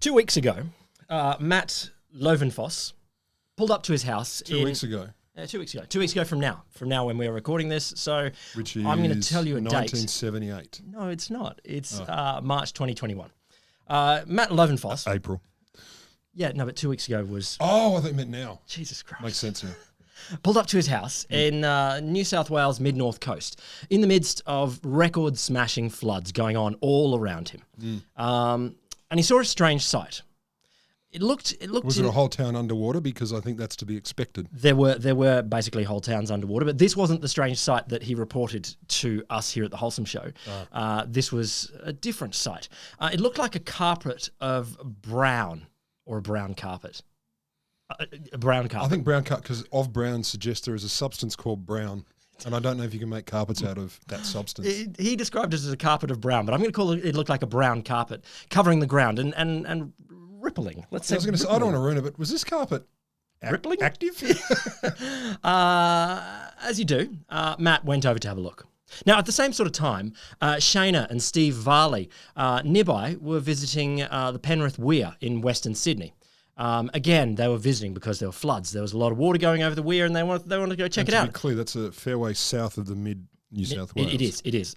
2 weeks ago, Matt Lovenfoss pulled up to his house. 2 weeks ago. 2 weeks ago. 2 weeks ago from now when we're recording this. So Which is I'm going to tell you a 1978. date. No, it's not. It's March 2021. Matt Lovenfoss. April. Yeah, no, but 2 weeks ago was... Oh, I think you meant now. Jesus Christ. Makes sense now. Pulled up to his house in New South Wales mid-north coast in the midst of record-smashing floods going on all around him. And he saw a strange sight. It looked. Was it a whole town underwater? Because I think that's to be expected. There were basically whole towns underwater, but this wasn't the strange sight that he reported to us here at the Wholesome Show. This was a different sight. It looked like a carpet of brown, or a brown carpet. A brown carpet. I think brown carpet, because of brown suggests there is a substance called brown. And I don't know if you can make carpets out of that substance. He described it as a carpet of brown, but I'm going to call it looked like a brown carpet covering the ground and rippling. Let's say I was going to say, I don't want to ruin it, but was this carpet rippling? Active? As you do, Matt went over to have a look. Now, at the same sort of time, Shayna and Steve Varley nearby were visiting the Penrith Weir in Western Sydney. Again, they were visiting because there were floods. There was a lot of water going over the weir, and they wanted to go check it out. To be clear, that's a fair way south of the mid-New South Wales. It is.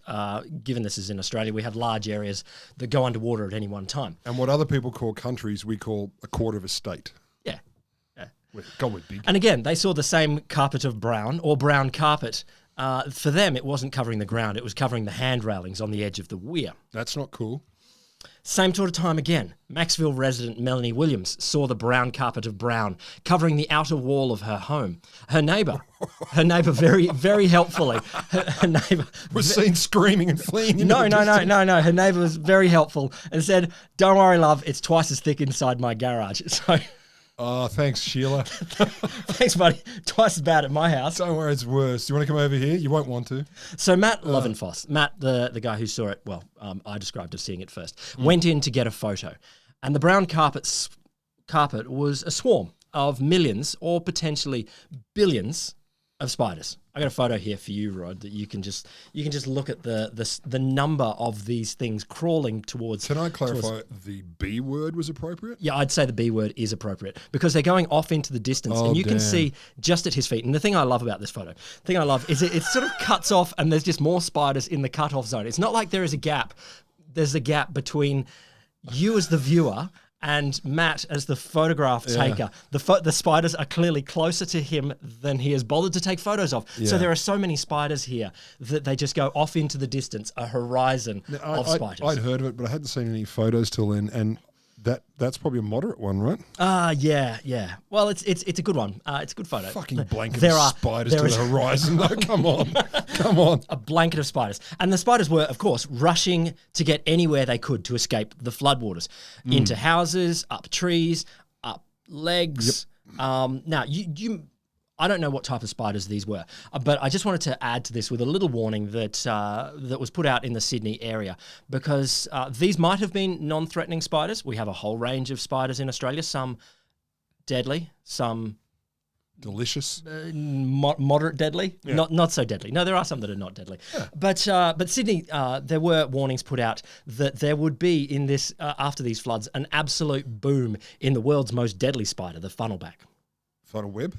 Given this is in Australia, we have large areas that go underwater at any one time. And what other people call countries, we call a quarter of a state. Yeah. God, we're big. And again, they saw the same carpet of brown, or brown carpet. For them, it wasn't covering the ground. It was covering the hand railings on the edge of the weir. That's not cool. Same sort of time again. Maxville resident Melanie Williams saw the brown carpet of brown covering the outer wall of her home. Her neighbour very, very helpfully, her neighbour... was seen screaming and fleeing. No. Her neighbour was very helpful and said, "Don't worry, love, it's twice as thick inside my garage." So... Oh, thanks, Sheila. Thanks, buddy. Twice as bad at my house. Don't worry, it's worse. You want to come over here? You won't want to. So Matt Lovenfoss, Matt, the guy who saw it, I described as seeing it first, went in to get a photo. And the brown carpet was a swarm of millions or potentially billions of spiders. I got a photo here for you, Rod, that you can just look at the number of these things crawling towards. Can I clarify the B word was appropriate? Yeah, I'd say the B word is appropriate because they're going off into the distance, and you can see just at his feet. And the thing I love about this photo, is it sort of cuts off, and there's just more spiders in the cut-off zone. It's not like there is a gap. There's a gap between you as the viewer and Matt as the photograph taker. The spiders are clearly closer to him than he has bothered to take photos of. Yeah. So there are so many spiders here that they just go off into the distance, a horizon of spiders. I'd heard of it, but I hadn't seen any photos till then, and that's probably a moderate one, right? Yeah. Well, it's a good one. It's a good photo. Fucking blanket of spiders to the horizon. No, come on. A blanket of spiders. And the spiders were, of course, rushing to get anywhere they could to escape the floodwaters. Into houses, up trees, up legs. Yep. Now, I don't know what type of spiders these were, but I just wanted to add to this with a little warning that was put out in the Sydney area because these might have been non-threatening spiders. We have a whole range of spiders in Australia, some deadly, some... delicious, moderate deadly, not so deadly. No, there are some that are not deadly. Yeah. But Sydney, there were warnings put out that there would be in this after these floods an absolute boom in the world's most deadly spider, the funnelback. Funnel web.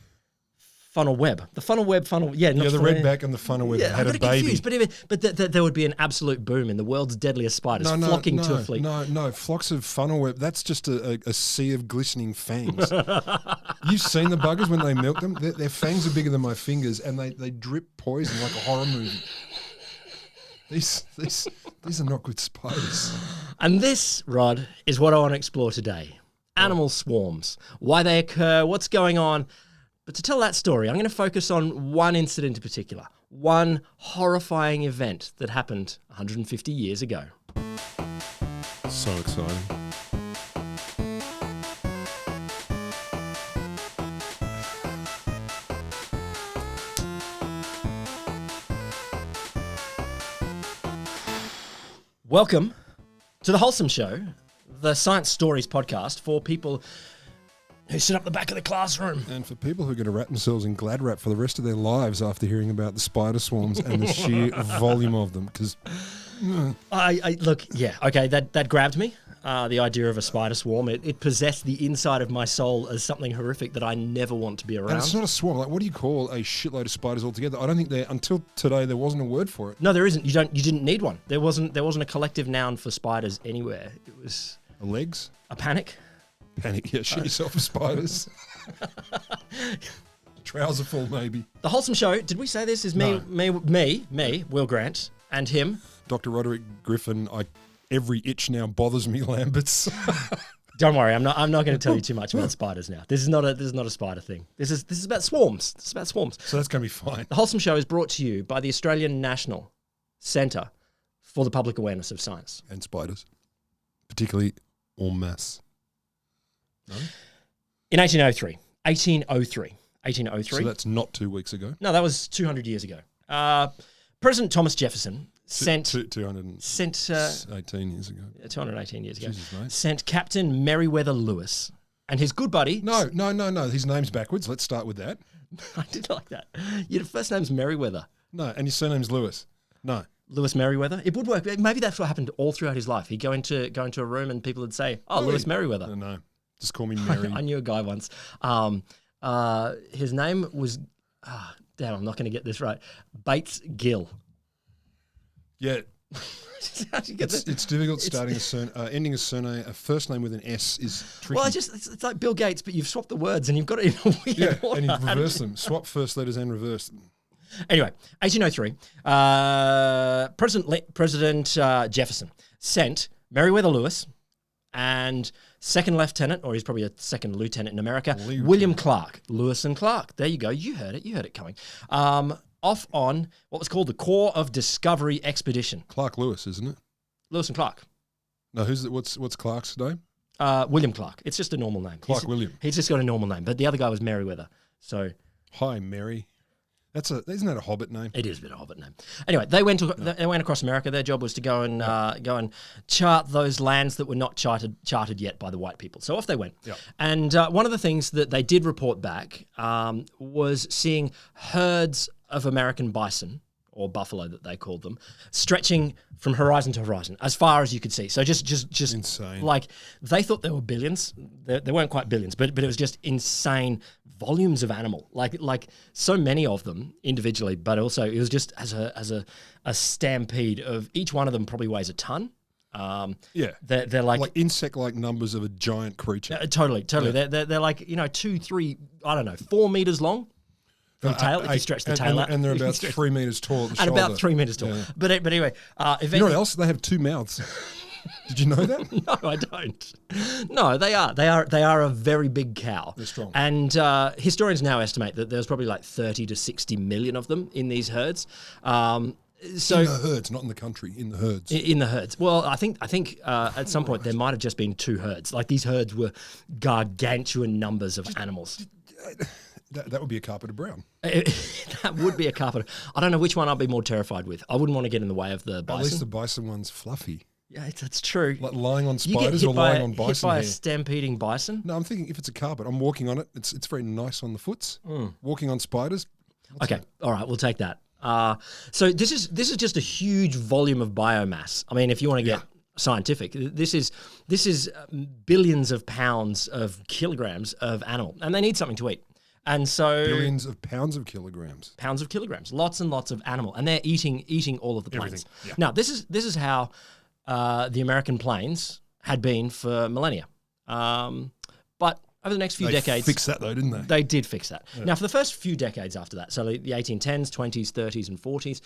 The funnel web. Yeah, the redback and the funnel web had a baby. Confused, but there would be an absolute boom in the world's deadliest spiders flocking to a fleet. No, flocks of funnel web. That's just a sea of glistening fangs. You've seen the buggers when they milk them? Their fangs are bigger than my fingers, and they drip poison like a horror movie. These are not good spiders. And this, Rod, is what I want to explore today. Animal swarms, why they occur, what's going on. But to tell that story, I'm going to focus on one incident in particular, one horrifying event that happened 150 years ago. So exciting. Welcome to The Wholesome Show, the science stories podcast for people who sit up the back of the classroom. And for people who are going to wrap themselves in glad wrap for the rest of their lives after hearing about the spider swarms and the sheer volume of them. Because look, yeah, okay, that grabbed me. the idea of a spider swarm. It possessed the inside of my soul as something horrific that I never want to be around. And it's not a swarm. Like, what do you call a shitload of spiders altogether? I don't think until today there wasn't a word for it. No, there isn't. You didn't need one. There wasn't a collective noun for spiders anywhere. It was Legs? a panic. Panic, yeah. Shit yourself with spiders. Trouserful, maybe. The Wholesome Show, did we say this? Is me, Will Grant, and him. Dr. Roderick Griffin, every itch now bothers me, Lamberts. Don't worry, I'm not going to tell you too much about spiders now. This is not a spider thing. This is about swarms. This is about swarms. So that's going to be fine. The Wholesome Show is brought to you by the Australian National Centre for the Public Awareness of Science. And spiders. Particularly en masse. No? In 1803. So that's not 2 weeks ago. No, that was 200 years ago. President Thomas Jefferson sent 218 years ago. 218 years ago. Jesus, mate. Sent Captain Meriwether Lewis and his good buddy. No. His name's backwards. Let's start with that. I did like that. Your first name's Meriwether. No, and your surname's Lewis. No. Lewis Meriwether. It would work. Maybe that's what happened all throughout his life. He'd go into a room and people would say, "Oh, Lewis Meriwether." No. Just call me Mary. I knew a guy once. His name was. Damn, I'm not going to get this right. Bates Gill. Yeah. How'd you get it's difficult starting ending a surname. A first name with an S is tricky. Well, it's like Bill Gates, but you've swapped the words and you've got it in a weird order. And you've reversed them. Swap first letters and reverse them. Anyway, 1803, President Jefferson sent Meriwether Lewis and second lieutenant, or he's probably a second lieutenant in America, William Clark. Lewis and Clark. There you go. You heard it coming. Off on what was called the Corps of Discovery Expedition. Clark Lewis, isn't it? Lewis and Clark. No, what's Clark's name? William Clark. It's just a normal name. William. He's just got a normal name, but the other guy was Meriwether. So, hi, Mary. Isn't that a Hobbit name? It is a bit of a Hobbit name. Anyway, they went across America. Their job was to go and chart those lands that were not charted yet by the white people. So off they went. Yep. And one of the things that they did report back was seeing herds of American bison, or buffalo that they called them, stretching from horizon to horizon as far as you could see. So just insane. Like they thought there were billions. There weren't quite billions, but it was just insane volumes of animal. Like so many of them individually, but also it was just as a stampede of each one of them probably weighs a ton. They're like insect-like numbers of a giant creature. Totally. Yeah. They're like 2, 3, 4 meters long. From tail, if you stretch the tail out. And they're about 3 meters tall at the shoulder. About 3 meters tall. Yeah. But anyway, you know what else? They have 2 mouths. Did you know that? No, I don't. No, they are a very big cow. They're strong. And historians now estimate that there's probably like 30 to 60 million of them in these herds. So in the herds, not in the country, in the herds. In the herds. Well, I think at some point there might have just been 2 herds. Like these herds were gargantuan numbers of animals. That would be a carpet of brown. That would be a carpet. I don't know which one I'd be more terrified with. I wouldn't want to get in the way of the bison. At least the bison one's fluffy. Yeah, that's true. Like lying on spiders or lying on bison hit by hair. A stampeding bison? No, I'm thinking if it's a carpet, I'm walking on it. It's very nice on the foots. Walking on spiders. Okay, all right, we'll take that. So this is just a huge volume of biomass. I mean, if you want to get scientific, this is billions of pounds of kilograms of animal, and they need something to eat. And so billions of pounds of kilograms. Pounds of kilograms. Lots and lots of animal. And they're eating all of the plains. Yeah. Now, this is how the American plains had been for millennia. But over the next few decades... They fixed that though, didn't they? They did fix that. Yeah. Now, for the first few decades after that, so the 1810s, 20s, 30s and 40s,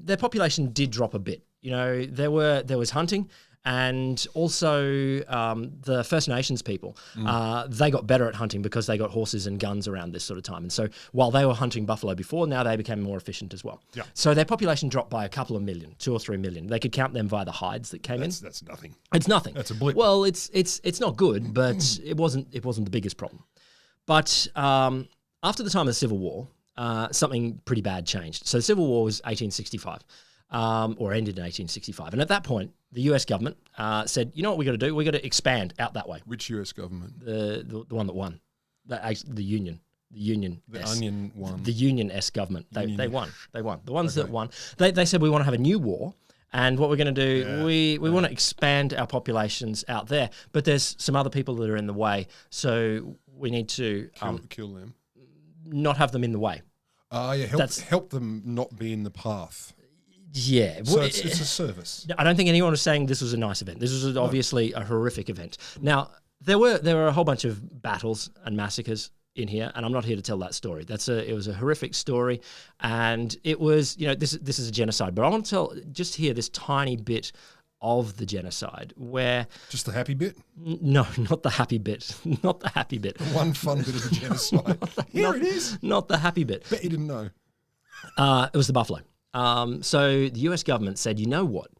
their population did drop a bit. You know, there was hunting. And also the First Nations people, they got better at hunting because they got horses and guns around this sort of time. And so while they were hunting buffalo before, now they became more efficient as well. Yeah. So their population dropped by a couple of million, 2 or 3 million. They could count them via the hides that came in. That's nothing. It's nothing. That's a blip. Well, it's not good, but it wasn't the biggest problem. But after the time of the Civil War, something pretty bad changed. So the Civil War was 1865. Or ended in 1865. And at that point, the US government said, you know what we got to do? We got to expand out that way. Which US government? The one that won. The Union. The Union. The Onion won. The Union-esque government. They won. The ones that won. They said we want to have a new war. And what we're going to do, we want to expand our populations out there, but there's some other people that are in the way, so we need to kill them, not have them in the way. Help them not be in the path. Yeah. So it's a service. I don't think anyone was saying this was a nice event. This was obviously a horrific event. Now, there were a whole bunch of battles and massacres in here, and I'm not here to tell that story. It was a horrific story, and it was, this is a genocide. But I want to just hear this tiny bit of the genocide where... Just the happy bit? No, not the happy bit. Not the happy bit. One fun bit of the genocide. It is. Not the happy bit. Bet you didn't know. It was the buffalo. So the US government said, you know what?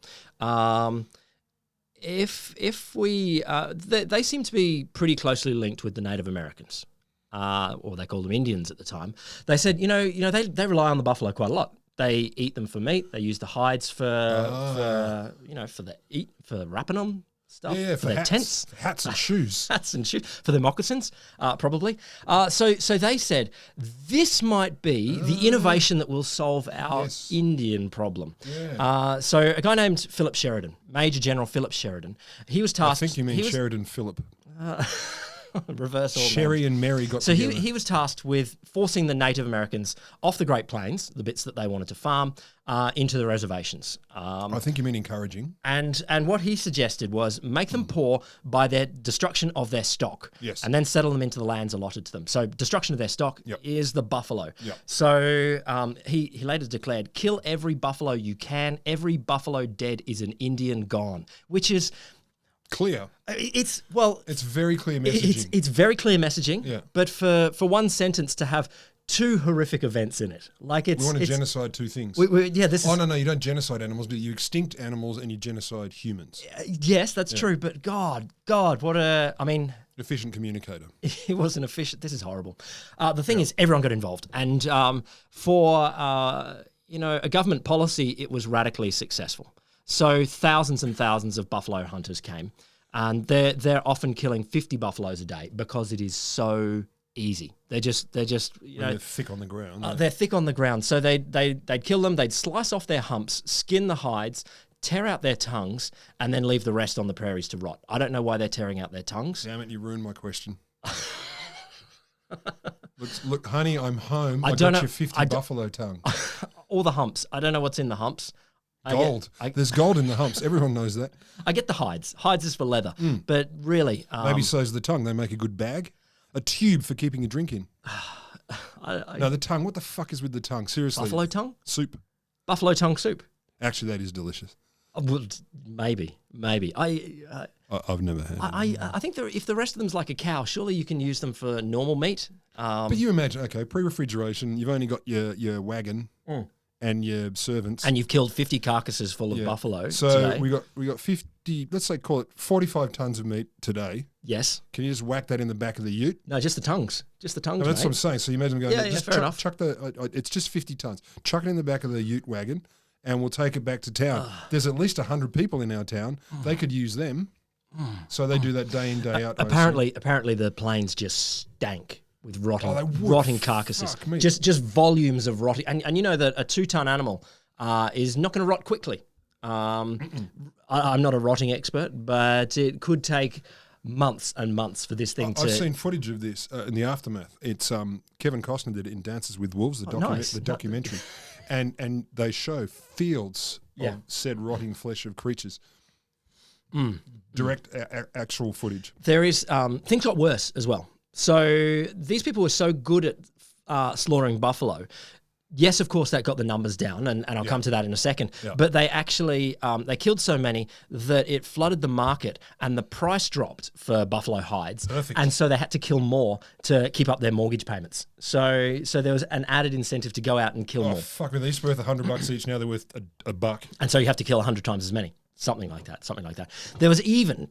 If we... they seem to be pretty closely linked with the Native Americans. Or they called them Indians at the time. They said, they rely on the buffalo quite a lot. They eat them for meat. They use the hides for wrapping on stuff. Yeah, for their tents, hats and shoes, for their moccasins, probably. So they said this might be the innovation that will solve our Indian problem. Yeah. So a guy named Philip Sheridan, Major General Philip Sheridan, he was tasked. I think you mean Sheridan Phillip. Reverse order. Sherry and Mary got together. So he was tasked with forcing the Native Americans off the Great Plains, the bits that they wanted to farm, into the reservations. I think you mean encouraging. And what he suggested was make them poor by their destruction of their stock. Yes. And then settle them into the lands allotted to them. So destruction of their stock is the buffalo. Yep. So he later declared, kill every buffalo you can. Every buffalo dead is an Indian gone, which is... clear. It's very clear messaging. It's very clear messaging. Yeah. But for one sentence to have two horrific events in it, we want to genocide two things. No, you don't genocide animals, but you extinct animals and you genocide humans. Yes, that's true. But God, efficient communicator. He wasn't efficient. This is horrible. The thing is, everyone got involved, and for a government policy, it was radically successful. So thousands and thousands of buffalo hunters came, and they're often killing 50 buffaloes a day because it is so easy. They're just they're thick on the ground. They're thick on the ground. So they'd kill them. They'd slice off their humps, skin the hides, tear out their tongues, and then leave the rest on the prairies to rot. I don't know why they're tearing out their tongues. Damn it! You ruined my question. Look, honey, I'm home. I got your 50 buffalo tongue. All the humps. I don't know what's in the humps. Gold. There's gold in the humps. Everyone knows that. I get the hides. Hides is for leather. But really... maybe so's the tongue. They make a good bag. A tube for keeping a drink in. No, the tongue. What the fuck is with the tongue? Seriously. Buffalo tongue? Soup. Buffalo tongue soup. Actually, that is delicious. Well, maybe. I've never had it. I think if the rest of them's like a cow, surely you can use them for normal meat. But you imagine, okay, pre-refrigeration, you've only got your wagon... and your servants. And you've killed 50 carcasses full of buffalo So today. we got 50, let's say call it 45 tons of meat today. Yes. Can you just whack that in the back of the ute? No, just the tongues. Just the tongues, That's what I'm saying. So you imagine going, just fair enough. chuck it's just 50 tons. Chuck it in the back of the ute wagon and we'll take it back to town. There's at least 100 people in our town. They could use them. So they do that day in, day out. Apparently the plains just stank with rotting carcasses. Just volumes of rotting. And you know that a 2-ton animal is not going to rot quickly. I'm not a rotting expert, but it could take months and months for this thing to... I've seen footage of this in the aftermath. It's Kevin Costner did it in Dances with Wolves, the documentary. And they show fields of said rotting flesh of creatures. Direct actual footage. There is... things got worse as well. So these people were so good at slaughtering buffalo. Yes, of course, that got the numbers down, and I'll come to that in a second. Yeah. But they actually they killed so many that it flooded the market, and the price dropped for buffalo hides. Perfect. And so they had to kill more to keep up their mortgage payments. So there was an added incentive to go out and kill more. Fuck, are these worth $100 each? Now they're worth a buck. And so you have to kill 100 times as many. Something like that. There was even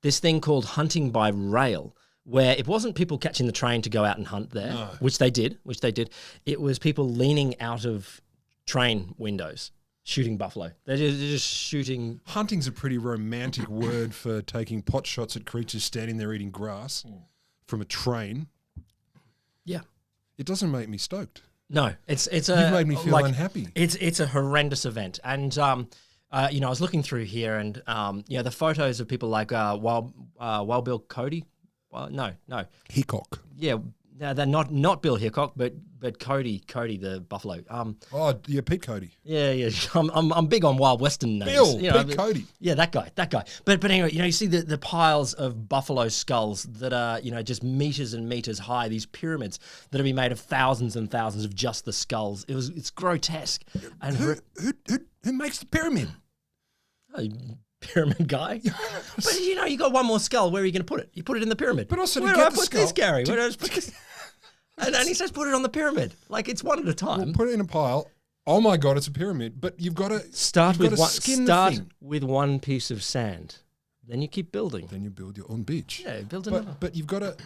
this thing called hunting by rail, where it wasn't people catching the train to go out and hunt there, which they did. It was people leaning out of train windows, shooting buffalo. They're just shooting. Hunting's a pretty romantic word for taking pot shots at creatures standing there eating grass from a train. Yeah. It doesn't make me stoked. No, it's You've made me feel unhappy. It's a horrendous event. And I was looking through here, and the photos of people like Wild Bill Cody. Well, no, Hickok. yeah, no, they're not Bill Hickok, but Cody the buffalo. Pete Cody. Yeah. I'm big on Wild Western names. Pete Cody. Yeah, that guy. But anyway, you see the piles of buffalo skulls that are just meters and meters high. These pyramids that have been made of thousands and thousands of just the skulls. It's grotesque. And who makes the pyramid? Pyramid guy. But you got one more skull. Where are you going to put it? You put it in the pyramid. But also, where do I put this, Gary? Where do I put this? And he says, put it on the pyramid. Like, it's one at a time. Well, put it in a pile. Oh my God, it's a pyramid. But you've got to start with one piece of sand. Then you keep building. Then you build your own beach. Yeah, build another. But you've got to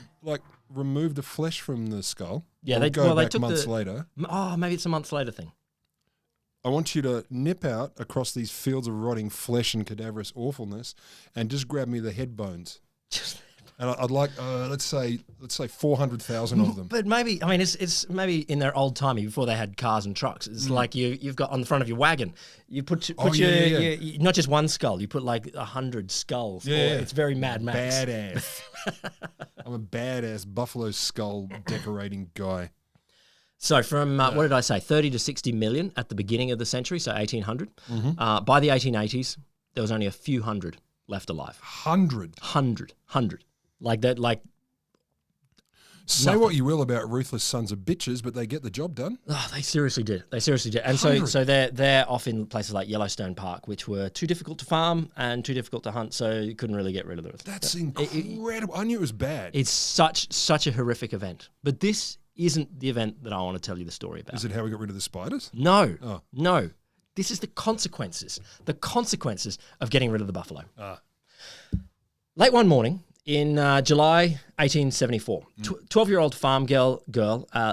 remove the flesh from the skull. Yeah, they go back months later. Oh, maybe it's a months later thing. I want you to nip out across these fields of rotting flesh and cadaverous awfulness, and just grab me the head bones. And I'd like, let's say 400,000 of them. But maybe, it's maybe in their old timey before they had cars and trucks. It's like you've got on the front of your wagon, you put your not just one skull, you put like 100 skulls. Yeah, it's very Mad Max. Badass. I'm a badass buffalo skull decorating guy. So from, what did I say, 30 to 60 million at the beginning of the century, so 1800. Mm-hmm. By the 1880s, there was only a few hundred left alive. 100? 100. Like that, like... Say nothing. What you will about ruthless sons of bitches, but they get the job done. Oh, they seriously did. And so they're off in places like Yellowstone Park, which were too difficult to farm and too difficult to hunt, so you couldn't really get rid of them. That's incredible. I knew it was bad. It's such a horrific event. But this isn't the event that I want to tell you the story about. Is it how we got rid of the spiders? No. Oh. No. This is the consequences of getting rid of the buffalo. Late one morning in July 1874, 12-year-old farm girl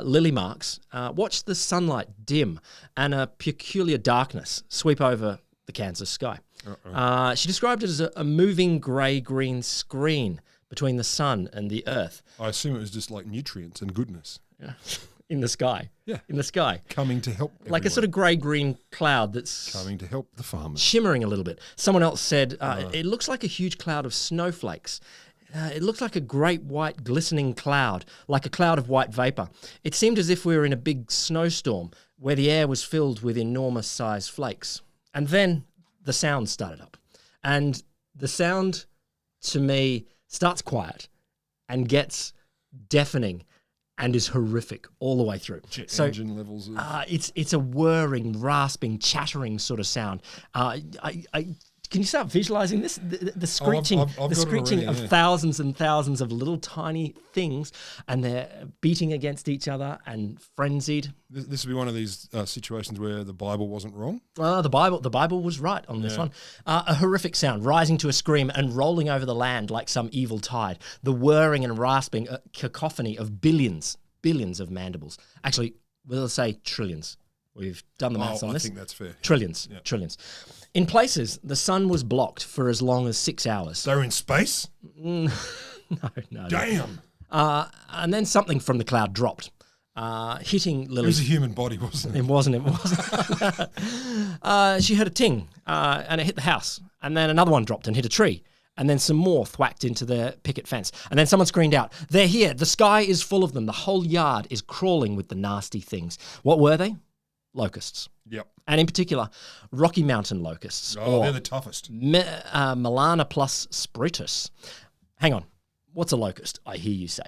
Lily Marks watched the sunlight dim and a peculiar darkness sweep over the Kansas sky. She described it as a moving grey-green screen between the sun and the earth. I assume it was just like nutrients and goodness. Yeah. In the sky. Yeah. In the sky. Coming to help everyone. Like a sort of grey-green cloud that's... coming to help the farmers. Shimmering a little bit. Someone else said, it looks like a huge cloud of snowflakes. It looks like a great white glistening cloud, like a cloud of white vapour. It seemed as if we were in a big snowstorm where the air was filled with enormous-sized flakes. And then the sound started up. And the sound, to me, starts quiet and gets deafening and is horrific all the way through. Engine levels. It's a whirring, rasping, chattering sort of sound. Can you start visualizing this? The screeching, of thousands and thousands of little tiny things, and they're beating against each other and frenzied. This would be one of these situations where the Bible wasn't wrong. The Bible was right on this one. A horrific sound rising to a scream and rolling over the land like some evil tide. The whirring and rasping cacophony of billions of mandibles. Actually, we'll say trillions. We've done the maths on this. I think that's fair. Trillions. In places, the sun was blocked for as long as 6 hours. They were in space? No. Damn. And then something from the cloud dropped, hitting Lily. It was a human body, wasn't it? It wasn't. She heard a ting, and it hit the house. And then another one dropped and hit a tree. And then some more thwacked into the picket fence. And then someone screamed out, "They're here. The sky is full of them. The whole yard is crawling with the nasty things." What were they? Locusts. Yep. And in particular, Rocky Mountain locusts. Oh, they're the toughest. Melana plus spiritus. Hang on. What's a locust? I hear you say.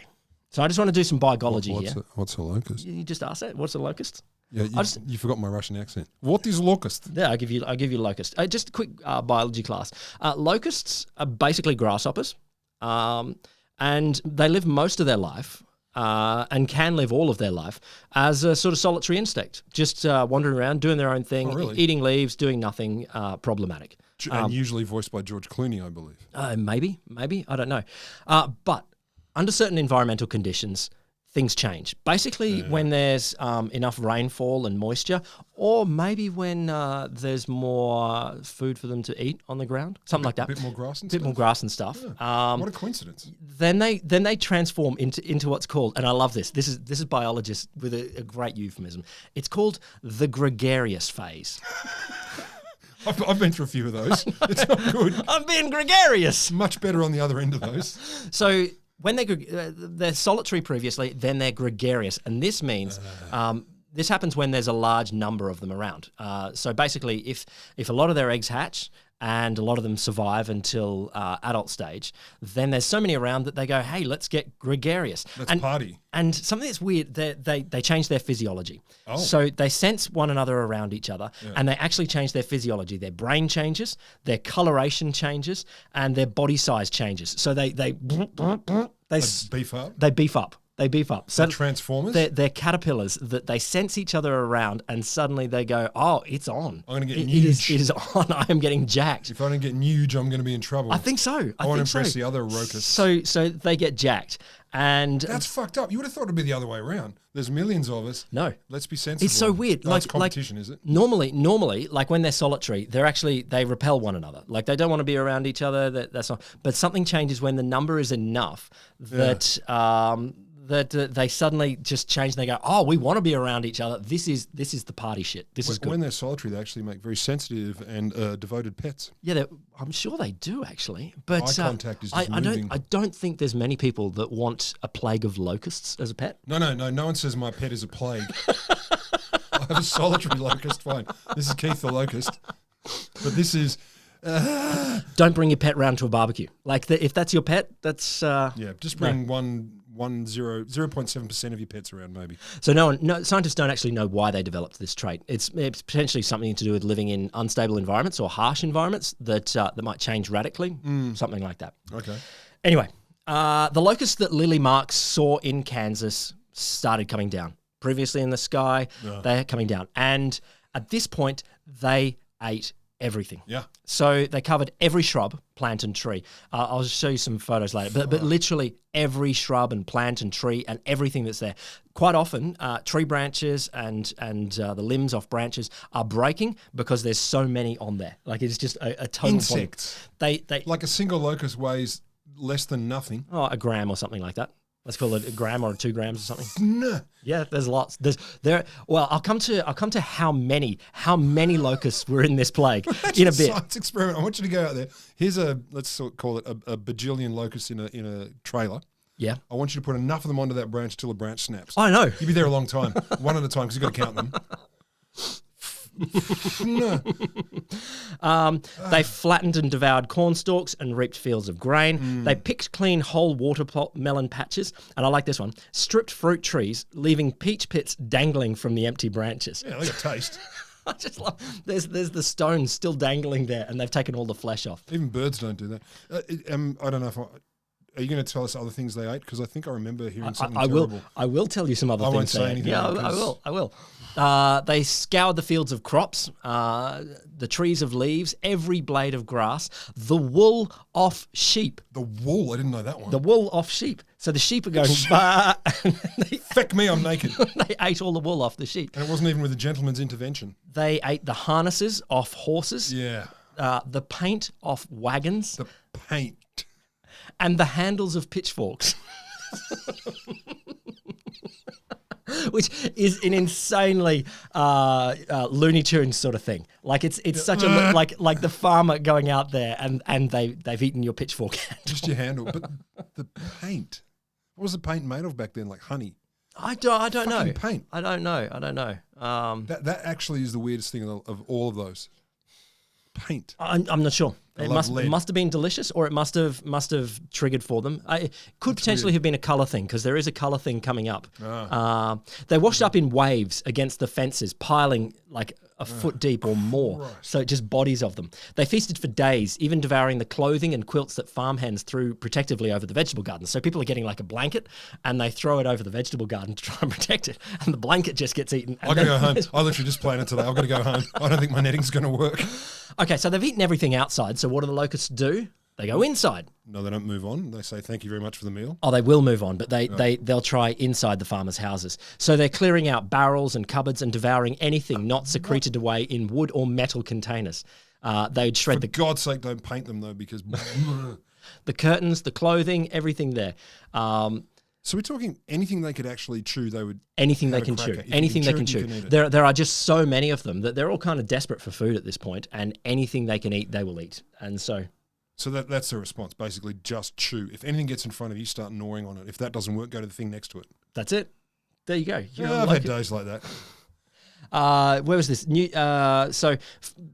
So I just want to do some biology here. What's a locust? You just asked it. What's a locust? Yeah, you forgot my Russian accent. What is locust? Yeah, I'll give you locust. Just a quick biology class. Locusts are basically grasshoppers, and they live most of their life. And can live all of their life as a sort of solitary insect, just wandering around, doing their own thing, eating leaves, doing nothing problematic. And usually voiced by George Clooney, I believe. Maybe, I don't know. But under certain environmental conditions, things change. Basically, when there's enough rainfall and moisture, or maybe when there's more food for them to eat on the ground, something like that. A bit more grass and stuff. More grass and stuff. Yeah. What a coincidence. Then they transform into what's called, and I love this. This is biologists with a great euphemism. It's called the Gregarious Phase. I've been through a few of those. It's not good. I'm being gregarious. Much better on the other end of those. So when they're solitary previously, then they're gregarious. And this means this happens when there's a large number of them around. So basically, if a lot of their eggs hatch and a lot of them survive until adult stage, then there's so many around that they go, hey, let's get gregarious. Let's party. And something that's weird, they change their physiology. Oh. So they sense one another around each other, and they actually change their physiology. Their brain changes, their coloration changes, and their body size changes. So they beef up? They beef up. They beef up. So Transformers? They're caterpillars that they sense each other around, and suddenly they go, oh, it's on. I'm going to get huge. It is on. I am getting jacked. If I don't get huge, I'm going to be in trouble. I think so. I want to impress the other locusts. So they get jacked. And that's fucked up. You would have thought it'd be the other way around. There's millions of us. No. Let's be sensible. It's so weird. It's competition, is it? Normally, like when they're solitary, they repel one another. Like they don't want to be around each other. That's not. But something changes when the number is enough that they suddenly just change. And they go, oh, we want to be around each other. This is the party shit. This is good. When they're solitary, they actually make very sensitive and devoted pets. Yeah, I'm sure they do actually. But eye contact is just moving. I don't think there's many people that want a plague of locusts as a pet. No. No one says my pet is a plague. I have a solitary locust. Fine. This is Keith the locust. But this is. Don't bring your pet round to a barbecue. Like if that's your pet, that's just bring 0.7% of your pets around, maybe. So scientists don't actually know why they developed this trait. It's potentially something to do with living in unstable environments or harsh environments that might change radically, something like that. Okay. Anyway, the locusts that Lily Marks saw in Kansas started coming down. Previously in the sky, they're coming down, and at this point, they ate everything. Yeah. So they covered every shrub, plant and tree. I'll show you some photos later, but literally every shrub and plant and tree and everything that's there. Quite often, tree branches and the limbs off branches are breaking because there's so many on there. Like it's just a total insects. They like a single locust weighs less than nothing. Oh, a gram or something like that. Let's call it a gram or 2 grams or something. No. Yeah, there's lots. Well, I'll come to how many locusts were in this plague in a bit. Science experiment. I want you to go out there. Here's let's call it a bajillion locusts in a trailer. Yeah. I want you to put enough of them onto that branch till the branch snaps. I know. You'll be there a long time, one at a time, because you've got to count them. No. They flattened and devoured corn stalks and reaped fields of grain. They picked clean whole watermelon patches, and I like this one, stripped fruit trees, leaving peach pits dangling from the empty branches. Yeah, they got taste. I just love, there's the stones still dangling there, and they've taken all the flesh off. Even birds don't do that. I don't know if are you going to tell us other things they ate? Because I think I remember hearing something terrible. I will tell you some other things. I won't say anything. Yeah, I will. They scoured the fields of crops, the trees of leaves, every blade of grass, the wool off sheep. The wool? I didn't know that one. The wool off sheep. So the sheep are going, bah, and feck me, I'm naked. They ate all the wool off the sheep. And it wasn't even with a gentleman's intervention. They ate the harnesses off horses. Yeah. The paint off wagons. The paint. And the handles of pitchforks. Which is an insanely Looney Tunes sort of thing. Like it's such a like the farmer going out there and they've eaten your pitchfork. Just your handle, but the paint. What was the paint made of back then? Like honey. I don't know. Paint. I don't know. That actually is the weirdest thing of all of those. Paint. I'm not sure. It must have been delicious, or it must have triggered for them. It could potentially have been a colour thing, because there is a colour thing coming up. They washed up in waves against the fences, piling like a foot deep or more. Christ. So just bodies of them. They feasted for days, even devouring the clothing and quilts that farmhands threw protectively over the vegetable garden. So people are getting like a blanket and they throw it over the vegetable garden to try and protect it, and the blanket just gets eaten. I've got to go home. I literally just planned it today. I've got to go home. I don't think my netting's going to work. Okay, so they've eaten everything outside. So what do the locusts do? They go inside. No, they don't move on. They say, thank you very much for the meal. Oh, they will move on, but they'll try inside the farmers' houses. So they're clearing out barrels and cupboards and devouring anything not secreted away in wood or metal containers. They'd shred For God's sake, don't paint them, though, because... the curtains, the clothing, everything there. So we're talking anything they could actually chew, they would Anything they have a can crack chew. at. If you Anything they it, can you chew. eat it. There are just so many of them that they're all kind of desperate for food at this point, and anything they can eat, they will eat. And so that's the response, basically just chew. If anything gets in front of you, start gnawing on it. If that doesn't work, go to the thing next to it. that's it. There you go. I've had days like that. Where was this? So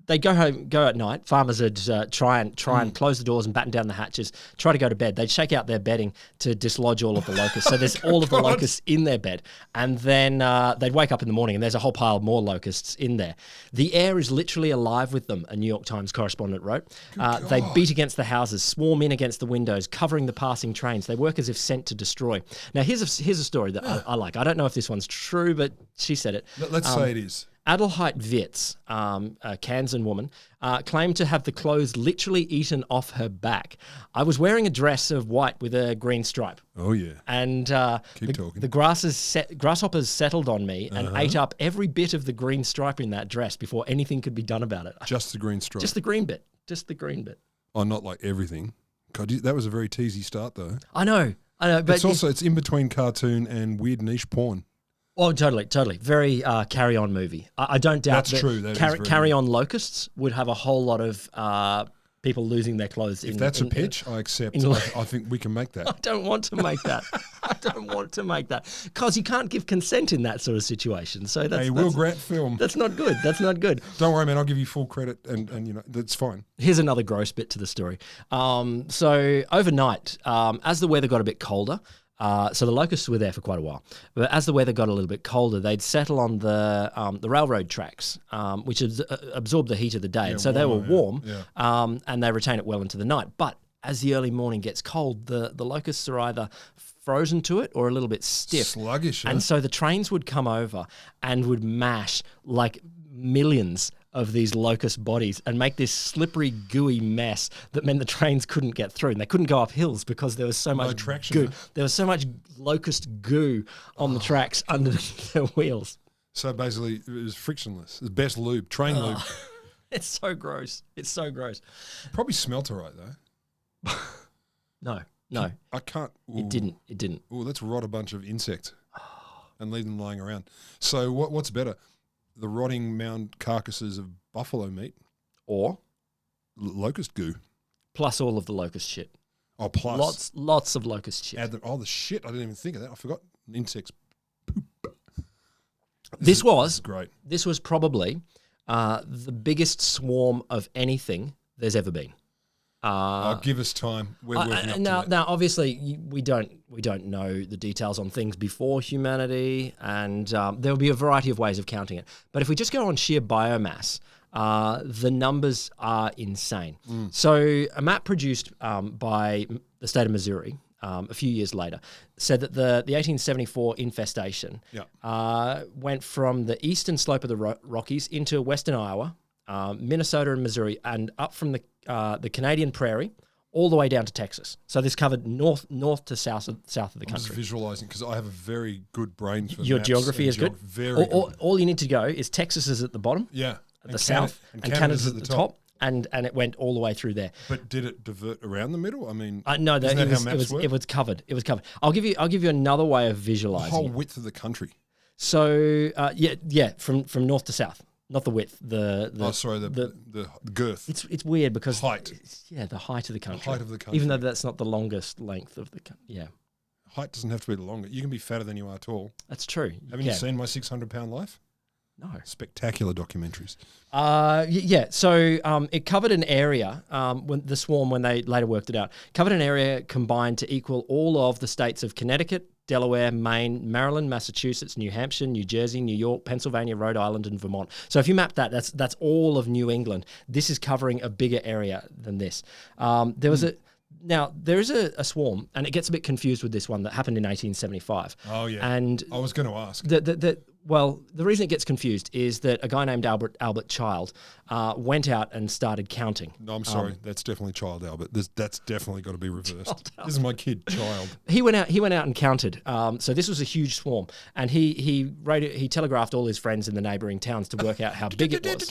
they go at night. Farmers would try and close the doors and batten down the hatches, try to go to bed. They'd shake out their bedding to dislodge all of the locusts. So there's all of the locusts in their bed. And then they'd wake up in the morning and there's a whole pile more locusts in there. The air is literally alive with them, a New York Times correspondent wrote. They beat against the houses, swarm in against the windows, covering the passing trains. They work as if sent to destroy. Now, here's a story that I like. I don't know if this one's true, but she said it. Let's say it is. Adelheid Witz, a Kansan woman, claimed to have the clothes literally eaten off her back. I was wearing a dress of white with a green stripe. Oh, yeah. And the grasshoppers settled on me and ate up every bit of the green stripe in that dress before anything could be done about it. Just the green stripe? Just the green bit. Just the green bit. Oh, not like everything. God, that was a very teasy start, though. I know. But it's in between cartoon and weird niche porn. Oh, totally. Very carry-on movie. I don't doubt that's true. That carry-on Locusts would have a whole lot of people losing their clothes. If that's a pitch, I accept. I think we can make that. I don't want to make that. Because you can't give consent in that sort of situation. So that's Will Grant film. That's not good. Don't worry, man. I'll give you full credit, and that's fine. Here's another gross bit to the story. So overnight, as the weather got a bit colder. So the locusts were there for quite a while, but as the weather got a little bit colder, they'd settle on the railroad tracks, which absorbed the heat of the day, and so they were warm, and they retain it well into the night. But as the early morning gets cold, the locusts are either frozen to it or a little bit stiff, sluggish, and so the trains would come over and would mash like millions of these locust bodies and make this slippery, gooey mess that meant the trains couldn't get through. And they couldn't go up hills because there was so much traction. Goo. There was so much locust goo on the tracks under the wheels. So basically, it was frictionless. The best lube, train lube. It's so gross. Probably smelt all right, though. No. I can't. Ooh. It didn't. Oh, let's rot a bunch of insects and leave them lying around. So what's better? The rotting mound carcasses of buffalo meat, or locust goo, plus all of the locust shit. Oh, plus lots of locust shit. The shit! I didn't even think of that. I forgot insects poop. This was great. This was probably the biggest swarm of anything there's ever been. Give us time. We're working up to that. Now, obviously, we don't know the details on things before humanity, and there will be a variety of ways of counting it. But if we just go on sheer biomass, the numbers are insane. So a map produced by the state of Missouri a few years later said that the 1874 infestation went from the eastern slope of the Rockies into western Iowa, Minnesota and Missouri, and up from the Canadian prairie all the way down to Texas. So this covered north to south of the country. I'm just visualizing because I have a very good brain for your maps geography is good. Very good. All you need to go is Texas is at the bottom, at the south, and Canada's at the top. And it went all the way through there. But did it divert around the middle? I mean, no, isn't that how maps work? It was covered. I'll give you another way of visualizing the whole width of the country. So from north to south. Not the width, the girth. It's weird because height. The height of the country. The height of the country. Even though that's not the longest length of the height doesn't have to be the longest. You can be fatter than you are tall. That's true. Haven't you seen my 600-pound life? No. Spectacular documentaries. So it covered an area when they later worked it out, covered an area combined to equal all of the states of Connecticut, Delaware, Maine, Maryland, Massachusetts, New Hampshire, New Jersey, New York, Pennsylvania, Rhode Island, and Vermont. So if you map that, that's all of New England. This is covering a bigger area than this. There is a swarm, and it gets a bit confused with this one that happened in 1875. Oh, yeah. And I was going to ask. The reason it gets confused is that a guy named Albert Child went out and started counting. No, I'm sorry. That's definitely Child Albert. That's definitely got to be reversed. This is my kid, Child. He went out and counted. So this was a huge swarm, and he telegraphed all his friends in the neighbouring towns to work out how big it was.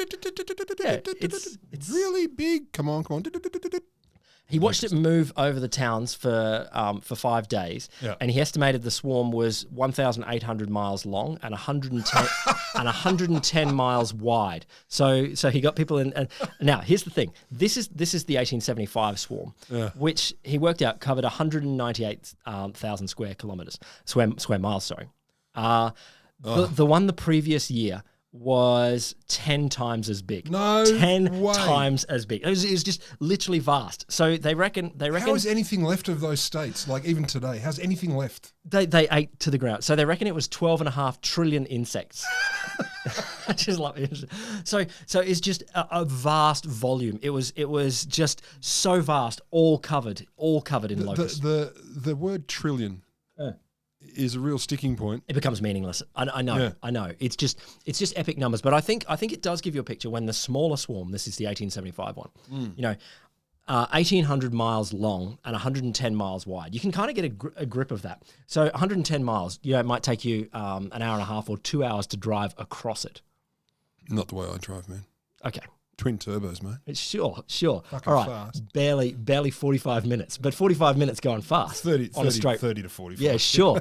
It's really big. Come on. He watched it move over the towns for 5 days, and he estimated the swarm was 1,800 miles long and 110 miles wide. So he got people in. And now here's the thing: this is the 1875 swarm, which he worked out covered 198,000 square miles. Sorry, the one the previous year was 10 times as big. No 10 way. times as big. It was just literally vast. So they reckon. How is anything left of those states? Like even today, how's anything left? They ate to the ground. So they reckon it was 12.5 trillion insects. I just love it. So it's just a vast volume. It was just so vast, all covered in locusts. The word trillion is a real sticking point. It becomes meaningless. I know. Yeah. I know. It's just epic numbers. But I think it does give you a picture when the smaller swarm, this is the 1875 one, 1,800 miles long and 110 miles wide. You can kind of get a grip of that. So 110 miles, it might take you an hour and a half or 2 hours to drive across it. Not the way I drive, man. Okay. Twin turbos, mate. Sure. Fucking All right. fast. Barely 45 minutes, but 45 minutes going fast. 30 on a straight. 30 to 45. Yeah, sure.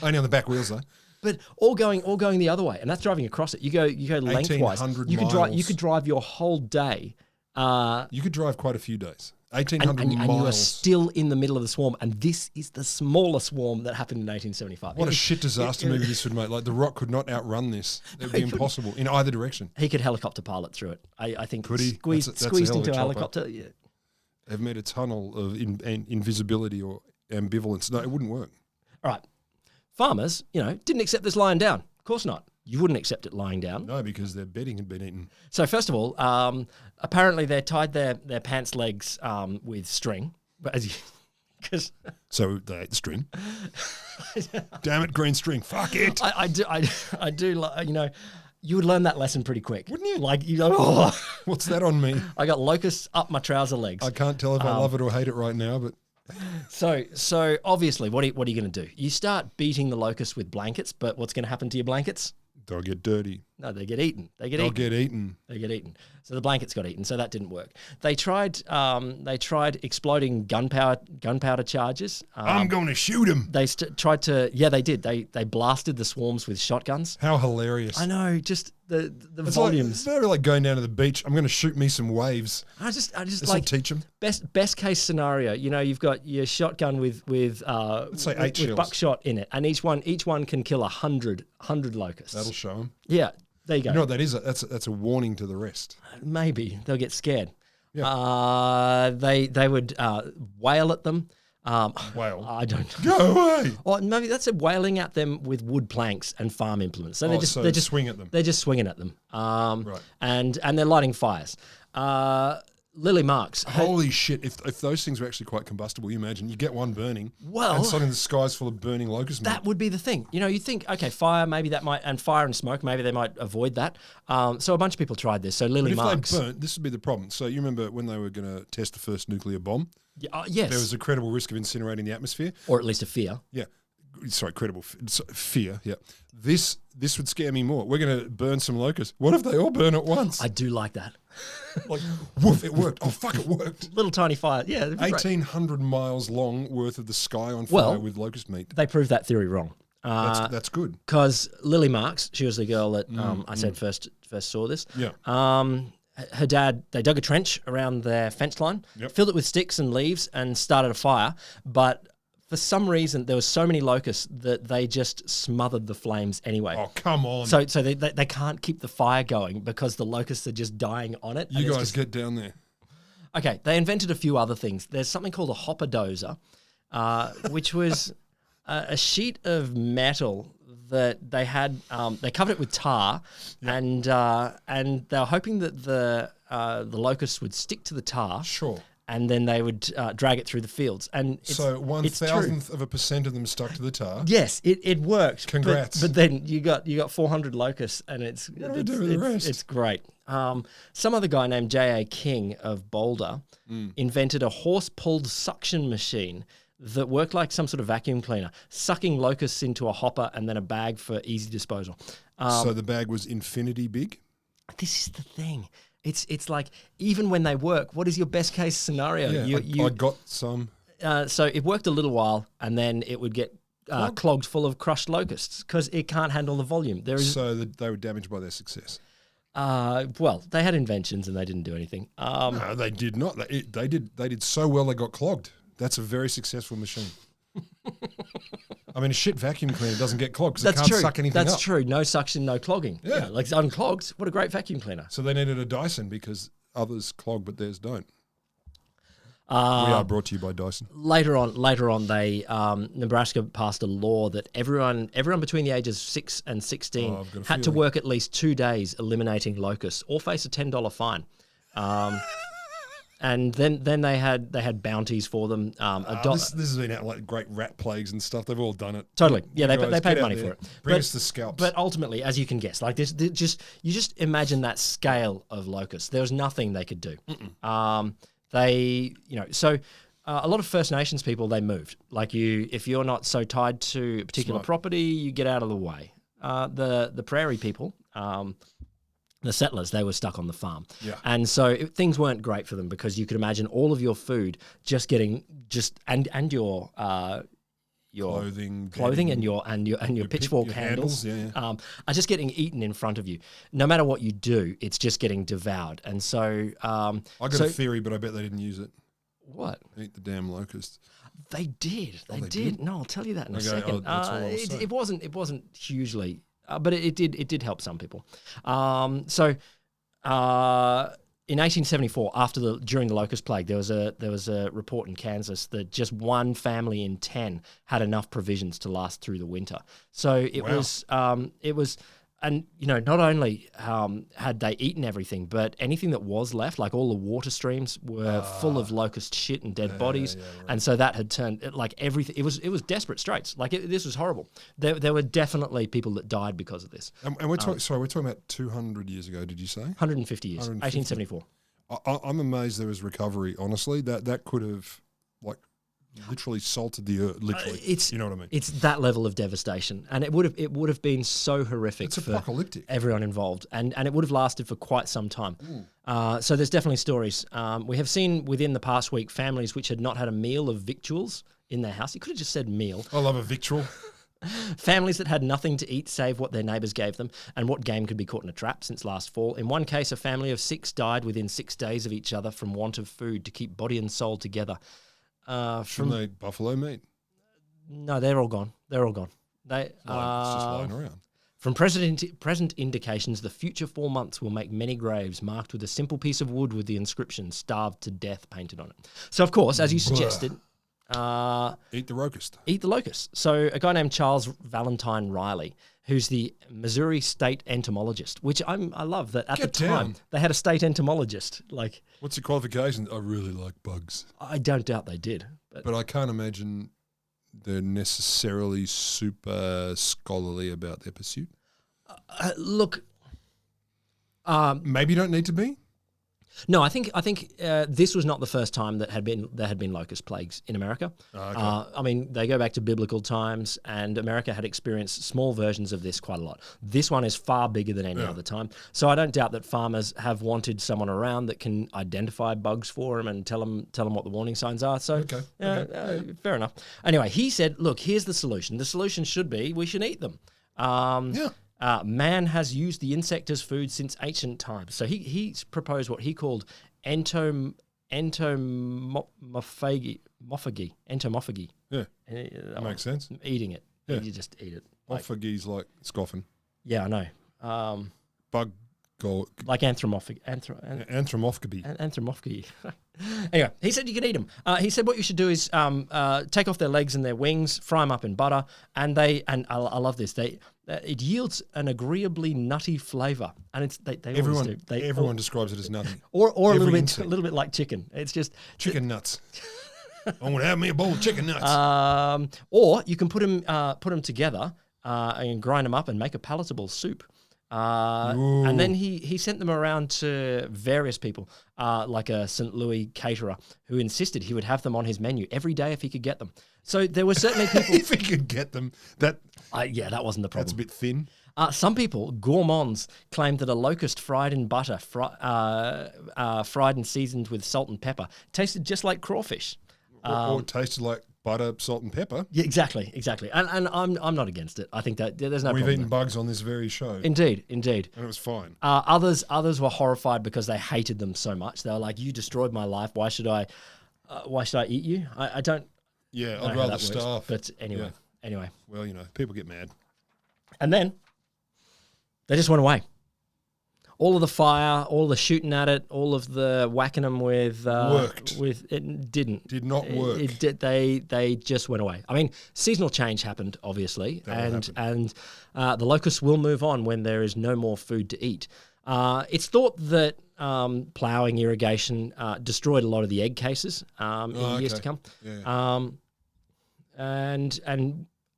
Only on the back wheels, though. But all going the other way, and that's driving across it. You go lengthwise. 1,800 You could drive your whole day. You could drive quite a few days. 1,800 miles. And you are still in the middle of the swarm, and this is the smaller swarm that happened in 1875. What a shit disaster movie this would make. Like, The Rock could not outrun this. It would be impossible in either direction. He could helicopter pilot through it. I think Could he? squeezed into a helicopter. Yeah. They've made a tunnel of invisibility or ambivalence. No, it wouldn't work. All right. Farmers, didn't accept this lying down. Of course not. You wouldn't accept it lying down. No, because their bedding had been eaten. So first of all, apparently they tied their pants legs with string, but So they ate the string. Damn it, green string. Fuck it. I do. You would learn that lesson pretty quick, wouldn't you? Like oh, What's that on me? I got locusts up my trouser legs. I can't tell if I love it or hate it right now, but. So obviously, what are you going to do? You start beating the locusts with blankets, but what's going to happen to your blankets? They'll get dirty. No, they get eaten. They get eaten. So the blankets got eaten. So that didn't work. They tried exploding gunpowder charges. I'm going to shoot him. They tried to. Yeah, they did. They blasted the swarms with shotguns. How hilarious! I know. Just the it's volumes. Like, they're like going down to the beach. I'm going to shoot me some waves. I just This like will teach them. Best case scenario. You've got your shotgun with Let's say 8 shells. buckshot in it, and each one can kill 100 locusts. That'll show them. Yeah, there you go. You know what that is? That's a warning to the rest. Maybe they'll get scared. Yeah. They would wail at them. Wail. I don't Go away. Or maybe that's wailing at them with wood planks and farm implements. So they just swing at them. They're just swinging at them. Right. And they're lighting fires. Lily Marks. Holy shit! If those things were actually quite combustible, you imagine you get one burning, and suddenly the sky's full of burning locust meat. That would be the thing. You think, okay, fire, maybe that might, and fire and smoke, maybe they might avoid that. So a bunch of people tried this. So Lily Marks. If they burnt, this would be the problem. So you remember when they were going to test the first nuclear bomb? Yes. There was a credible risk of incinerating the atmosphere, or at least a fear. Yeah. Sorry, credible fear. Yeah. This would scare me more. We're going to burn some locusts. What if they all burn at once? I do like that. Like, woof, it worked. Oh, fuck, it worked. Little tiny fire. Yeah. 1,800 miles long worth of the sky on fire with locust meat. They proved that theory wrong. That's good. Because Lily Marks, she was the girl that I said first saw this. Yeah. Her dad, they dug a trench around their fence line, filled it with sticks and leaves and started a fire. But for some reason, there was so many locusts that they just smothered the flames anyway. Oh, come on. So they can't keep the fire going because the locusts are just dying on it. You guys get down there. Okay, they invented a few other things. There's something called a hopper dozer, which was a sheet of metal that they had. They covered it with tar, and they were hoping that the locusts would stick to the tar. Sure. And then they would drag it through the fields. And so 1,000% of them stuck to the tar. Yes, it worked. Congrats. But then you got 400 locusts, and what do we do with the rest? It's great. Some other guy named J.A. King of Boulder invented a horse-pulled suction machine that worked like some sort of vacuum cleaner, sucking locusts into a hopper and then a bag for easy disposal. So the bag was infinity big? This is the thing. It's like, even when they work, what is your best case scenario? Yeah, I got some. So it worked a little while, and then it would get clogged full of crushed locusts because it can't handle the volume. So they were damaged by their success. Well, they had inventions and they didn't do anything. No, they did not. They did so well they got clogged. That's a very successful machine. I mean, a shit vacuum cleaner doesn't get clogged because it can't suck anything up. That's true. No suction, no clogging. Yeah. Like it's unclogged. What a great vacuum cleaner. So they needed a Dyson because others clog but theirs don't. We are brought to you by Dyson. Later on, they Nebraska passed a law that everyone between the ages of 6 and 16 had to work at least 2 days eliminating locusts or face a $10 fine. And then they had bounties for them. This has been out like great rat plagues and stuff. They've all done it. Totally, yeah. They paid money for it. Bring us the scalps. But ultimately, as you can guess, like this, you just imagine that scale of locusts. There was nothing they could do. So a lot of First Nations people, they moved. Like if you're not so tied to a particular property, you get out of the way. The prairie people. The settlers, they were stuck on the farm. Yeah. And so things weren't great for them because you could imagine all of your food and your clothing and your pitchfork handles are just getting eaten in front of you. No matter what you do, it's just getting devoured. And so I got a theory, but I bet they didn't use it. What? Eat the damn locust. They did. They did. No, I'll tell you that in a second. It wasn't hugely. But it did help some people. In 1874, during the locust plague, there was a report in Kansas that just one family in 10 had enough provisions to last through the winter. So it was. And, not only had they eaten everything, but anything that was left, like all the water streams were full of locust shit and dead bodies. Yeah, right. And so that had turned, like everything, it was desperate straits. Like this was horrible. There were definitely people that died because of this. And we're talking about 200 years ago, did you say? 150 years, 1874. I'm amazed there was recovery, honestly. That could have, literally salted the earth. Literally, you know what I mean. It's that level of devastation, and it would have been so horrific for everyone involved, and it would have lasted for quite some time. So there's definitely stories. We have seen within the past week families which had not had a meal of victuals in their house. You could have just said meal. I love a victual. Families that had nothing to eat save what their neighbours gave them and what game could be caught in a trap since last fall. In one case, a family of 6 died within 6 days of each other from want of food to keep body and soul together. From the buffalo meat? No, they're all gone. They it's just lying around. From present indications, the future 4 months will make many graves marked with a simple piece of wood with the inscription "Starved to Death" painted on it. So, of course, as you suggested, eat the locust. Eat the locust. So, a guy named Charles Valentine Riley, who's the Missouri state entomologist, which I love that at the time they had a state entomologist. Like, what's your qualifications? I really like bugs. I don't doubt they did, but I can't imagine they're necessarily super scholarly about their pursuit. Look, maybe you don't need to be. No, I think this was not the first time there had been locust plagues in America. Okay. I mean, they go back to biblical times, and America had experienced small versions of this quite a lot. This one is far bigger than any other time. So I don't doubt that farmers have wanted someone around that can identify bugs for them and tell them what the warning signs are. So fair enough. Anyway, he said, "Look, here's the solution. The solution should be we should eat them." Man has used the insect as food since ancient times. So he proposed what he called entomophagy. Entomophagy. Yeah, that makes sense. Eating it. Yeah. You just eat it. Ophagy's like scoffing. Yeah, I know. Bug go like anthropophagy. Anthropophagy. Anyway, he said you can eat them. He said what you should do is take off their legs and their wings, fry them up in butter, and I love this. It yields an agreeably nutty flavour, and everyone describes it as nutty, or a little bit like chicken. It's just chicken nuts. I want to have me a bowl of chicken nuts. Or you can put them together and grind them up and make a palatable soup. And then he sent them around to various people, like a St. Louis caterer, who insisted he would have them on his menu every day if he could get them. So there were certainly people... if he could get them. That wasn't the problem. That's a bit thin. Some people, gourmands, claim that a locust fried in butter, fried and seasoned with salt and pepper, tasted just like crawfish. Or tasted like butter, salt, and pepper. Yeah, exactly. And I'm not against it. I think that there's no problem. We've eaten bugs on this very show. Indeed. And it was fine. Others were horrified because they hated them so much. They were like, "You destroyed my life. Why should I eat you?" I don't. Yeah, I'd rather starve. But anyway. Well, people get mad. And then they just went away. All of the fire, all the shooting at it, all of the whacking them with worked. With it didn't. Did not work. It did. They just went away. I mean, seasonal change happened, obviously, and the locusts will move on when there is no more food to eat. It's thought that ploughing, irrigation destroyed a lot of the egg cases in years to come. Yeah. And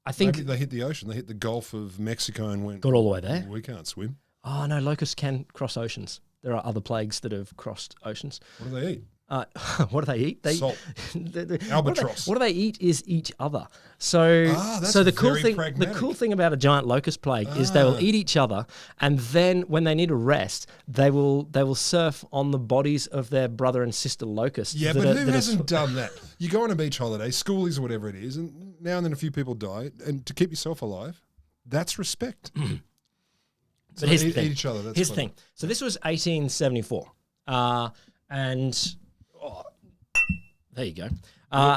I think maybe they hit the ocean. They hit the Gulf of Mexico and went. Got all the way there. We can't swim. Oh, no, locusts can cross oceans. There are other plagues that have crossed oceans. What do they eat? What do they eat? Salt. Albatross. What do they eat is each other. So, that's the cool very thing, pragmatic. the cool thing about a giant locust plague is they will eat each other, and then when they need a rest, they will surf on the bodies of their brother and sister locusts. Yeah, but who hasn't done that? You go on a beach holiday, schoolies or whatever it is, and now and then a few people die, and to keep yourself alive, that's respect. So But here's the eat thing. each other. That's Here's the funny. thing. So this was 1874, and there you go.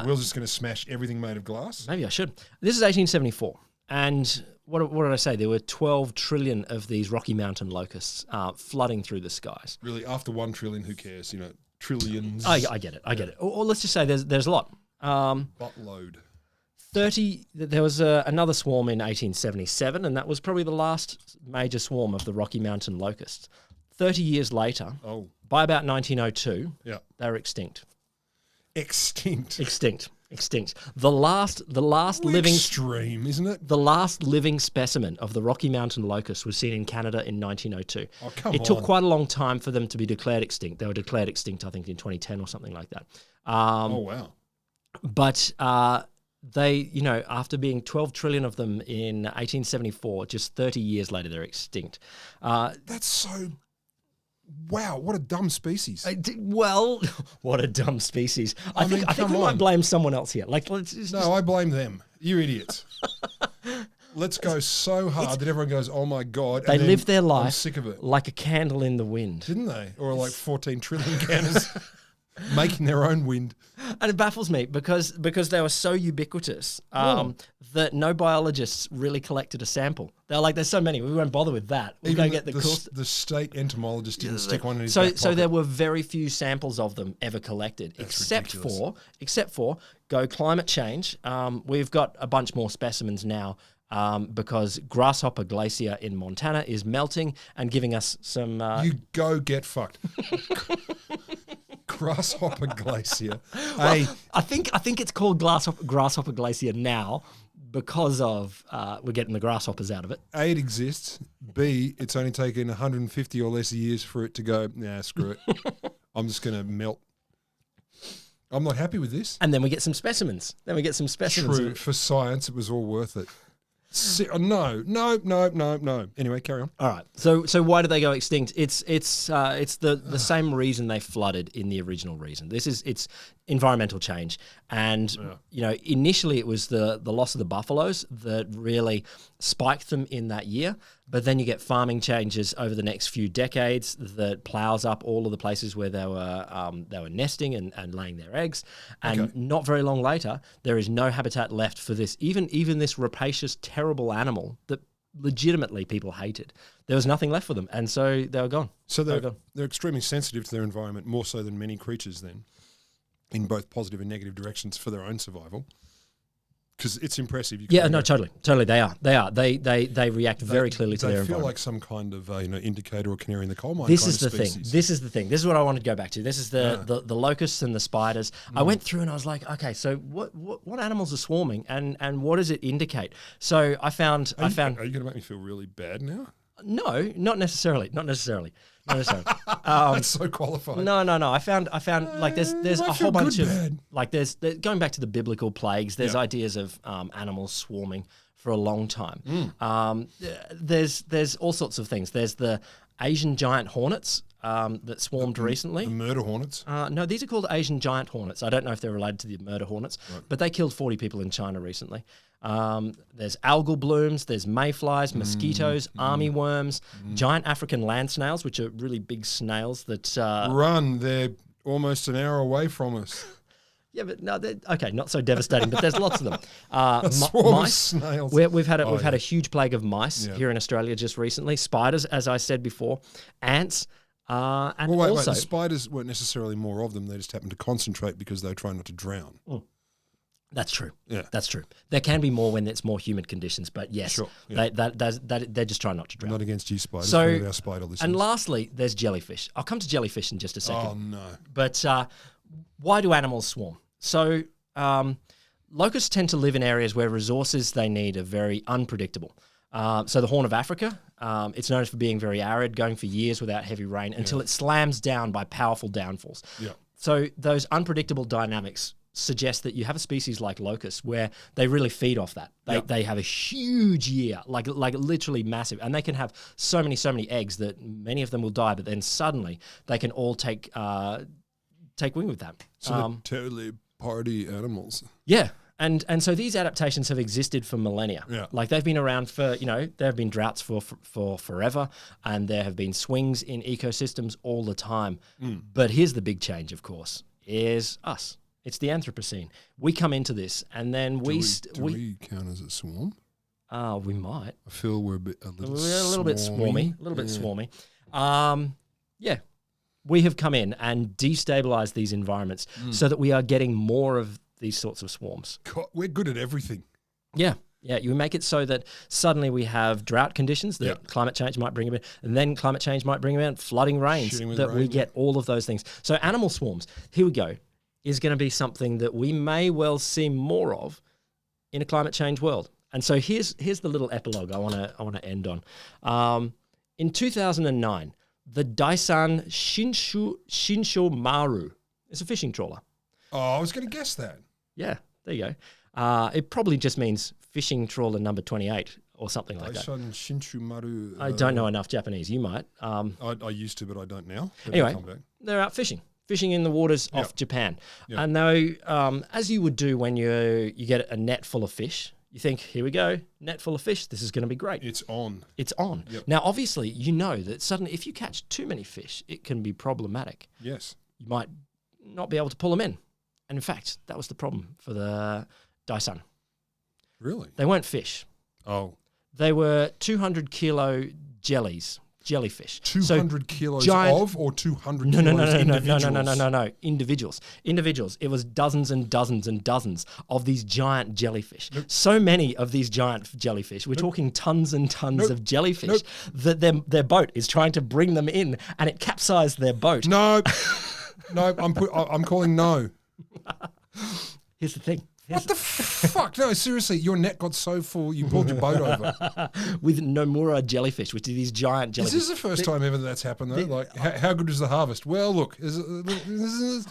Will's just going to smash everything made of glass. Maybe I should. This is 1874, and what did I say? There were 12 trillion of these Rocky Mountain locusts flooding through the skies. Really, after 1 trillion, who cares? Trillions. I get it. Or let's just say there's a lot. Buttload. There was another swarm in 1877, and that was probably the last major swarm of the Rocky Mountain locusts. 30 years later, by about 1902, they were extinct. Extinct. The last living extreme, isn't it? The last living specimen of the Rocky Mountain locust was seen in Canada in 1902. Oh, come on. It took quite a long time for them to be declared extinct. They were declared extinct, I think, in 2010 or something like that. Oh, wow. But they, after being 12 trillion of them in 1874, just 30 years later, they're extinct. That's so... Wow, what a dumb species. What a dumb species. I think we come might on. blame someone else here. No, I blame them. You idiots. Let's go so hard that everyone goes, oh my God. They live their I'm life sick of it. like a candle in the wind. Didn't they? Or like 14 trillion candles making their own wind. And it baffles me because they were so ubiquitous that no biologists really collected a sample. They're like, there's so many, we won't bother with that. We'll go get the cool the state entomologist didn't stick one in his so back pocket. there were very few samples of them ever collected, except for go climate change. We've got a bunch more specimens now. Because Grasshopper Glacier in Montana is melting and giving us some... You go get fucked. Grasshopper Glacier. Well, I think it's called Grasshopper Glacier now because of we're getting the grasshoppers out of it. A, it exists. B, it's only taken 150 or less years for it to go, nah, screw it. I'm just going to melt. I'm not happy with this. And then we get some specimens. True. For science, it was all worth it. No. Anyway, carry on. All right. So why did they go extinct? It's the same reason they flooded in the original reason. It's environmental change, and initially it was the loss of the buffaloes that really spiked them in that year. But then you get farming changes over the next few decades that plows up all of the places where they were nesting and laying their eggs. And not very long later, there is no habitat left for this even this rapacious, terrible animal that legitimately people hated. There was nothing left for them, and so they were gone. So they're extremely sensitive to their environment, more so than many creatures then, in both positive and negative directions for their own survival. Because it's impressive. Totally. They are. They react very clearly to their environment. They feel like some kind of indicator or canary in the coal mine. This is the thing. This is what I wanted to go back to. This is the locusts and the spiders. I went through and I was like, okay, so what animals are swarming and what does it indicate? So I found. Are you going to make me feel really bad now? No, not necessarily. Not necessarily. Not necessarily. That's so qualified. No. I found like there's I a feel whole bunch good, of Dad. like there's going back to the biblical plagues. There's ideas of animals swarming for a long time. There's all sorts of things. There's the Asian giant hornets that swarmed recently. The murder hornets. No, these are called Asian giant hornets. I don't know if they're related to the murder hornets, but they killed 40 people in China recently. There's algal blooms, there's mayflies, mosquitoes, army worms, giant African land snails, which are really big snails that... Run, they're almost an hour away from us. Yeah, but no, okay, not so devastating, but there's lots of them. Swarm of Mice. snails. We've had a huge plague of mice here in Australia just recently. Spiders, as I said before, ants, and also... the spiders weren't necessarily more of them. They just happened to concentrate because they were trying not to drown. That's true. Yeah. That's true. There can be more when it's more humid conditions, but yes, Sure, yeah. they're just trying not to drown. Not against you, spiders. So, one of our spider listeners. And lastly, there's jellyfish. I'll come to jellyfish in just a second. Oh, no. But why do animals swarm? So locusts tend to live in areas where resources they need are very unpredictable. So the Horn of Africa, it's known for being very arid, going for years without heavy rain until it slams down by powerful downfalls. Yeah. So those unpredictable dynamics suggest that you have a species like locusts where they really feed off that. They have a huge year, like literally massive, and they can have so many eggs that many of them will die, but then suddenly they can all take wing with that. So they're totally party animals. Yeah. And so these adaptations have existed for millennia. Yeah. Like they've been around for, there have been droughts for forever, and there have been swings in ecosystems all the time. But here's the big change, of course, is us. It's the Anthropocene. We come into this, and then Do we count as a swarm? We might. I feel we're a little bit swarmy. A little bit swarmy. Yeah. We have come in and destabilized these environments so that we are getting more of these sorts of swarms. God, we're good at everything. Yeah. Yeah, you make it so that suddenly we have drought conditions that climate change might bring about, and then climate change might bring about flooding rains, we get all of those things. So animal swarms, here we go, is going to be something that we may well see more of in a climate change world. And so here's the little epilogue I want to end on. In 2009, the Daisan Shinsho Maru is a fishing trawler. Oh, I was going to guess that. Yeah, there you go. It probably just means fishing trawler number 28 or something like that. Daisan Shinshu Maru. I don't know enough Japanese. You might. I used to, but I don't now. Anyway, they're out fishing in the waters off Japan. Yep. And they, as you would do when you get a net full of fish, you think, here we go, net full of fish. This is going to be great. It's on. It's on. Yep. Now, obviously, you know that suddenly if you catch too many fish, it can be problematic. Yes. You might not be able to pull them in. And in fact, that was the problem for the Daisan. Really? They weren't fish. Oh. They were 200-kilo jellyfish. 200 kilos of or 200 kilos individuals? No. Individuals. It was dozens and dozens and dozens of these giant jellyfish. Nope. So many of these giant jellyfish. We're talking tons and tons of jellyfish that their boat is trying to bring them in, and it capsized their boat. No. I'm calling no. Here's the thing. What the fuck? No, seriously, your net got so full you pulled your boat over. With Nomura jellyfish, which are these giant jellyfish. Is this the first time ever that's happened, though? How good is the harvest? Well, look.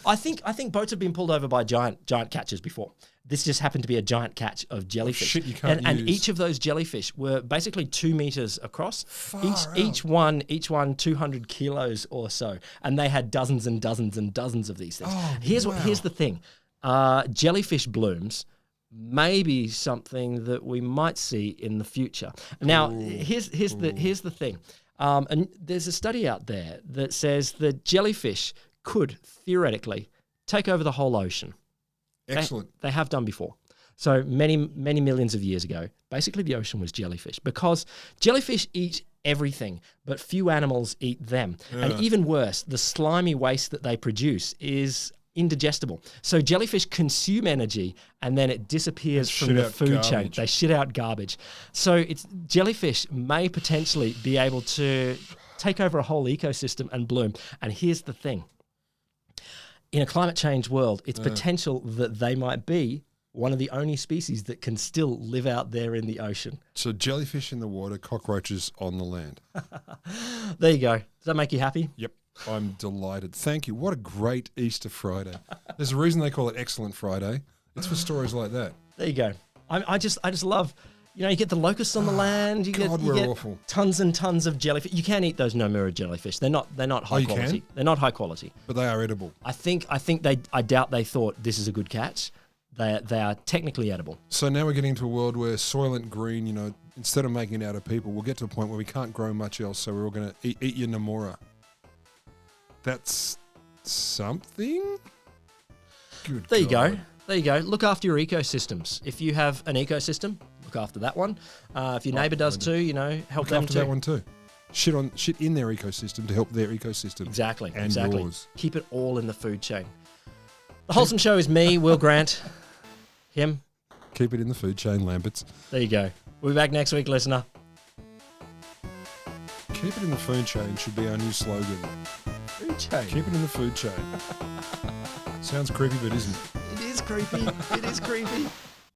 I think boats have been pulled over by giant catches before. This just happened to be a giant catch of jellyfish. Shit you can't use. And each of those jellyfish were basically 2 meters across. Each one 200 kilos or so. And they had dozens and dozens and dozens of these things. Oh, Here's the thing. Jellyfish blooms may be something that we might see in the future. Now, here's the thing. And there's a study out there that says that jellyfish could theoretically take over the whole ocean. Excellent. They have done before. So many millions of years ago, basically the ocean was jellyfish because jellyfish eat everything, but few animals eat them. Yeah. And even worse, the slimy waste that they produce is indigestible. So jellyfish consume energy and then it disappears from the food chain. They shit out garbage. So jellyfish may potentially be able to take over a whole ecosystem and bloom. And here's the thing. In a climate change world, it's potential that they might be one of the only species that can still live out there in the ocean. So jellyfish in the water, cockroaches on the land. There you go. Does that make you happy? Yep. I'm delighted. Thank you. What a great Easter Friday. There's a reason they call it Excellent Friday. It's for stories like that. There you go. I just love, you get the locusts on the land. You get awful. Tons and tons of jellyfish. You can't eat those Nomura jellyfish. They're not high quality. Can? They're not high quality. But they are edible. I doubt they thought this is a good catch. They are technically edible. So now we're getting to a world where Soylent Green, instead of making it out of people, we'll get to a point where we can't grow much else, so we're all going to eat your Nomura. That's something? Good There you God. go. There you go. Look after your ecosystems. If you have an ecosystem, look after that one. If your neighbour does too, help them after too. that one too. Shit in their ecosystem to help their ecosystem. Exactly. And exactly. yours. Keep it all in the food chain. The Wholesome Show is me, Will Grant. Him. Keep it in the food chain, Lamberts. There you go. We'll be back next week, listener. Keep it in the food chain should be our new slogan. Food chain. Keep it in the food chain. Sounds creepy, but isn't. It is creepy. It is creepy.